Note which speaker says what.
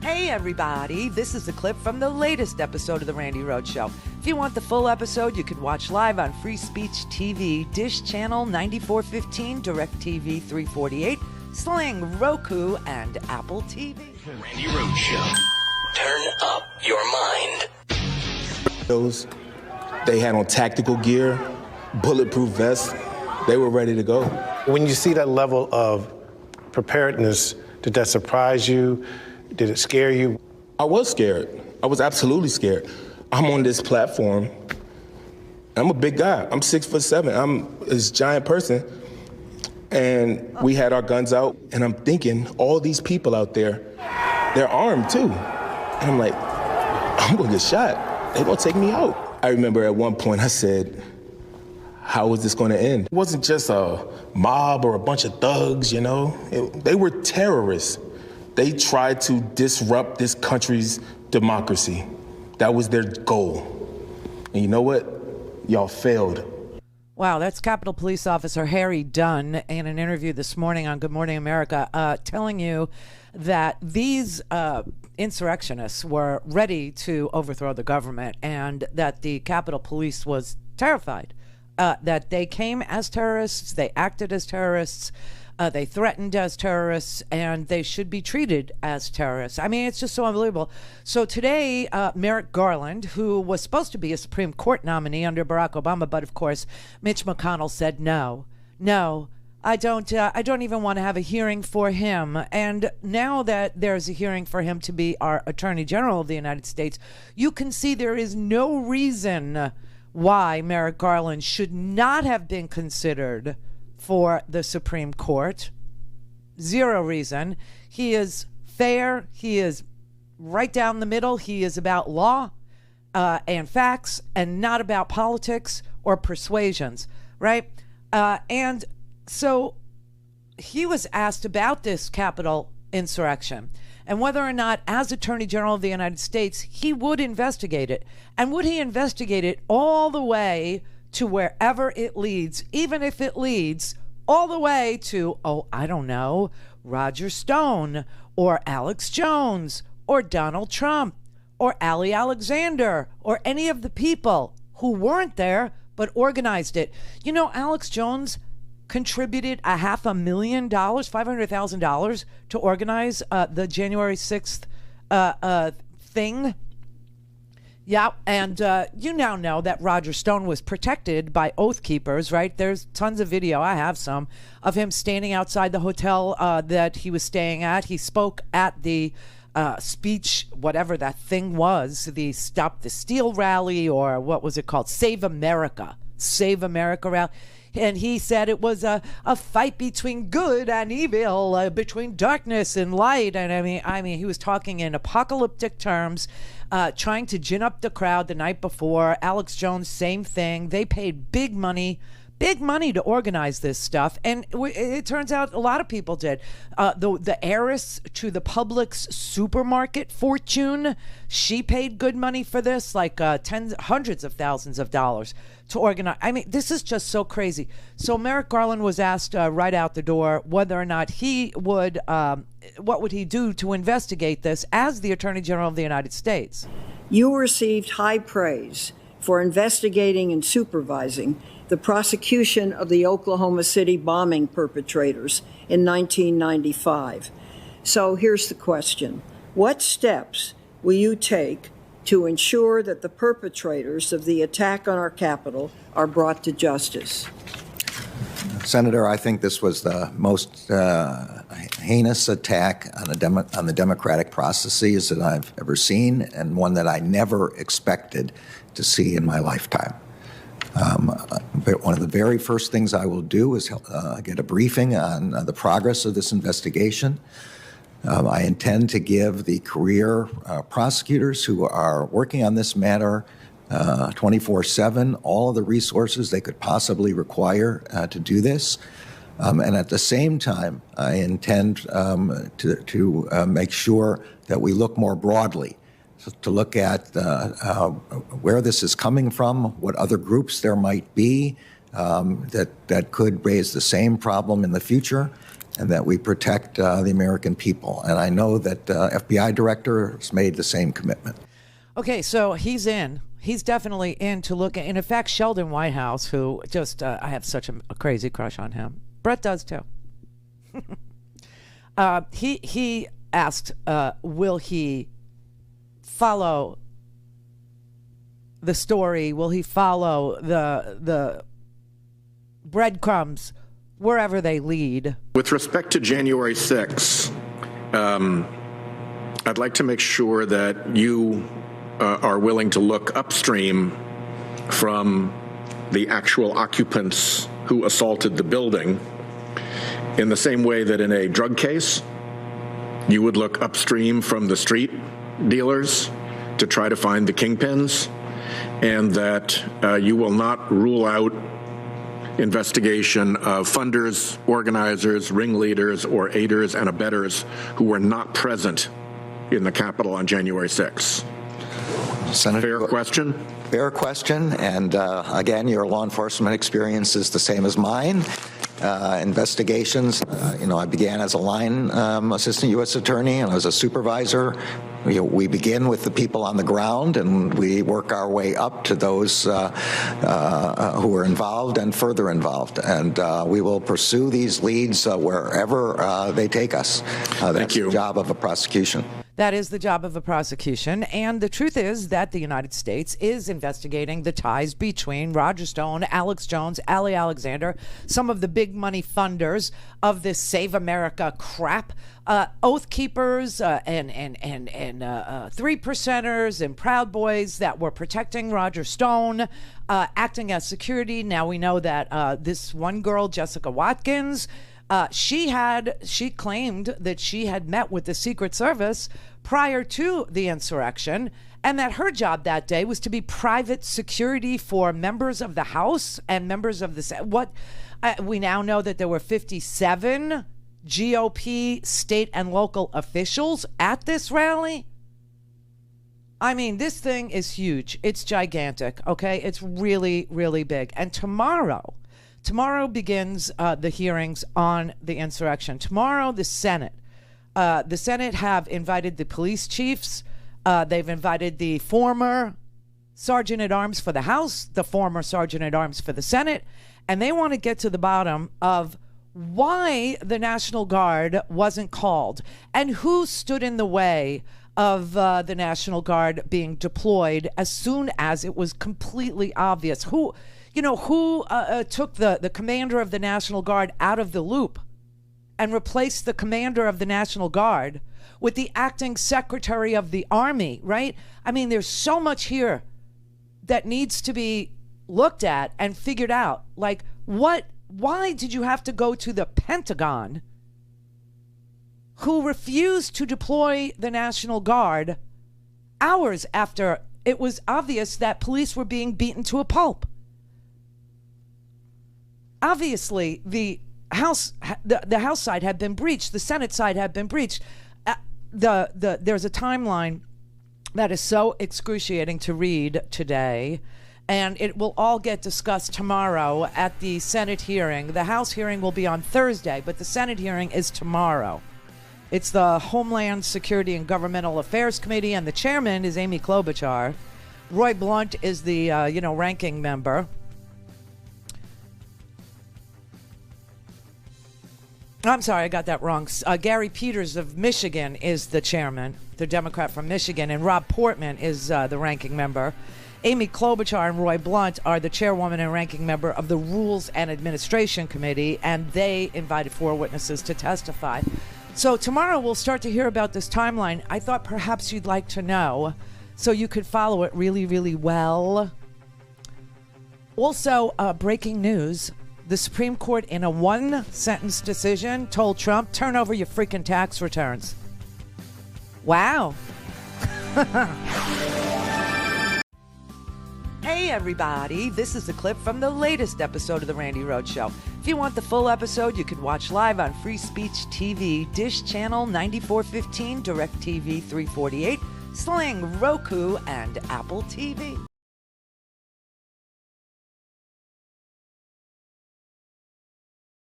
Speaker 1: Hey everybody, this is a clip from the latest episode of The Randi Rhodes Show. If you want the full episode, you can watch live on Free Speech TV, Dish Channel 9415, DirecTV 348, Sling, Roku, and Apple TV.
Speaker 2: Randi Rhodes Show. Turn up your mind.
Speaker 3: Those, they had on tactical gear, bulletproof vests. They were ready to go.
Speaker 4: When you see that level of preparedness, did that surprise you? Did it scare you?
Speaker 3: I was scared. I was absolutely scared. I'm on this platform. I'm a big guy. I'm 6'7". I'm this giant person. And we had our guns out, and I'm thinking, all these people out there, they're armed too. And I'm like, I'm gonna get shot. They're gonna take me out. I remember at one point I said, how is this gonna end? It wasn't just a mob or a bunch of thugs, you know? They were terrorists. They tried to disrupt this country's democracy. That was their goal. And you know what? Y'all failed.
Speaker 1: Wow, that's Capitol Police Officer Harry Dunn in an interview this morning on Good Morning America, telling you that these insurrectionists were ready to overthrow the government and that the Capitol Police was terrified, that they came as terrorists, they acted as terrorists, they threatened as terrorists, and they should be treated as terrorists. I mean, it's just so unbelievable. So today, Merrick Garland, who was supposed to be a Supreme Court nominee under Barack Obama, but of course, Mitch McConnell said no, I don't even want to have a hearing for him. And now that there's a hearing for him to be our Attorney General of the United States, you can see there is no reason why Merrick Garland should not have been considered for the Supreme Court. Zero reason. He is fair. He is right down the middle. He is about law and facts and not about politics or persuasions, right? And so he was asked about this Capitol insurrection and whether or not, as Attorney General of the United States, he would investigate it. And would he investigate it all the way to wherever it leads, even if it leads all the way to, I don't know, Roger Stone or Alex Jones or Donald Trump or Ali Alexander or any of the people who weren't there but organized it. You know, Alex Jones contributed $500,000, $500,000 to organize the January 6th thing. Yeah, and you now know that Roger Stone was protected by Oath Keepers, right? There's tons of video, I have some, of him standing outside the hotel that he was staying at. He spoke at the speech, whatever that thing was, the Stop the Steal rally, or what was it called? Save America rally. And he said it was a fight between good and evil, between darkness and light. And I mean, he was talking in apocalyptic terms, trying to gin up the crowd the night before. Alex Jones, same thing. They paid big money to organize this stuff, and it turns out a lot of people did. The heiress to the Publix supermarket fortune, she paid good money for this, like hundreds of thousands of dollars to organize. I mean, this is just so crazy. So Merrick Garland was asked right out the door whether or not he would, what would he do to investigate this as the Attorney General of the United States.
Speaker 5: You received high praise for investigating and supervising the prosecution of the Oklahoma City bombing perpetrators in 1995. So here's the question. What steps will you take to ensure that the perpetrators of the attack on our Capitol are brought to justice?
Speaker 6: Senator, I think this was the most heinous attack on the democratic processes that I've ever seen, and one that I never expected to see in my lifetime. One of the very first things I will do is get a briefing on the progress of this investigation. I intend to give the career prosecutors who are working on this matter 24/7 all of the resources they could possibly require to do this. And at the same time, I intend to make sure that we look more broadly, to look at where this is coming from, what other groups there might be that could raise the same problem in the future, and that we protect the American people. And I know that FBI director has made the same commitment.
Speaker 1: Okay, so he's in. He's definitely in to look at. And in fact, Sheldon Whitehouse, who just, I have such a crazy crush on him. Brett does too. He asked, will he follow the story? Will he follow the breadcrumbs wherever they lead?
Speaker 7: With respect to January 6th, I'd like to make sure that you are willing to look upstream from the actual occupants who assaulted the building, in the same way that in a drug case, you would look upstream from the street dealers to try to find the kingpins, and that you will not rule out investigation of funders, organizers, ringleaders, or aiders and abettors who were not present in the Capitol on January 6th.
Speaker 6: Senator,
Speaker 7: fair question?
Speaker 6: Fair question. And again, your law enforcement experience is the same as mine. Investigations, I began as a line assistant U.S. attorney, and I was a supervisor. We begin with the people on the ground, and we work our way up to those who are involved and further involved. And we will pursue these leads wherever they take us. That's the job of a prosecution.
Speaker 1: That is the job of a prosecution. And the truth is that the United States is investigating the ties between Roger Stone, Alex Jones, Ali Alexander, some of the big money funders of this Save America crap, Oath Keepers and 3%ers and Proud Boys that were protecting Roger Stone, acting as security. Now we know that this one girl, Jessica Watkins, she claimed that she had met with the Secret Service prior to the insurrection, and that her job that day was to be private security for members of the House and members of the we now know that there were 57 GOP state and local officials at this rally. I mean, this thing is huge. It's gigantic. Okay, it's really, really big. And tomorrow begins the hearings on the insurrection. Tomorrow, the Senate have invited the police chiefs. They've invited the former Sergeant-at-Arms for the House, the former Sergeant-at-Arms for the Senate, and they want to get to the bottom of why the National Guard wasn't called and who stood in the way of the National Guard being deployed as soon as it was completely obvious. Who took the commander of the National Guard out of the loop and replaced the commander of the National Guard with the acting secretary of the Army, right? I mean, there's so much here that needs to be looked at and figured out. Like, why did you have to go to the Pentagon, who refused to deploy the National Guard hours after it was obvious that police were being beaten to a pulp? Obviously, the House side had been breached. The Senate side had been breached. There's a timeline that is so excruciating to read today, and it will all get discussed tomorrow at the Senate hearing. The House hearing will be on Thursday, but the Senate hearing is tomorrow. It's the Homeland Security and Governmental Affairs Committee, and the chairman is Amy Klobuchar. Roy Blunt is the ranking member. I'm sorry, I got that wrong. Gary Peters of Michigan is the chairman, the Democrat from Michigan, and Rob Portman is the ranking member. Amy Klobuchar and Roy Blunt are the chairwoman and ranking member of the Rules and Administration Committee, and they invited 4 witnesses to testify. So tomorrow we'll start to hear about this timeline. I thought perhaps you'd like to know so you could follow it really, really well. Also, breaking news. The Supreme Court, in a one-sentence decision, told Trump, turn over your freaking tax returns. Wow. Hey, everybody. This is a clip from the latest episode of The Randi Rhodes Show. If you want the full episode, you can watch live on Free Speech TV, Dish Channel 9415, DirecTV 348, Sling, Roku, and Apple TV.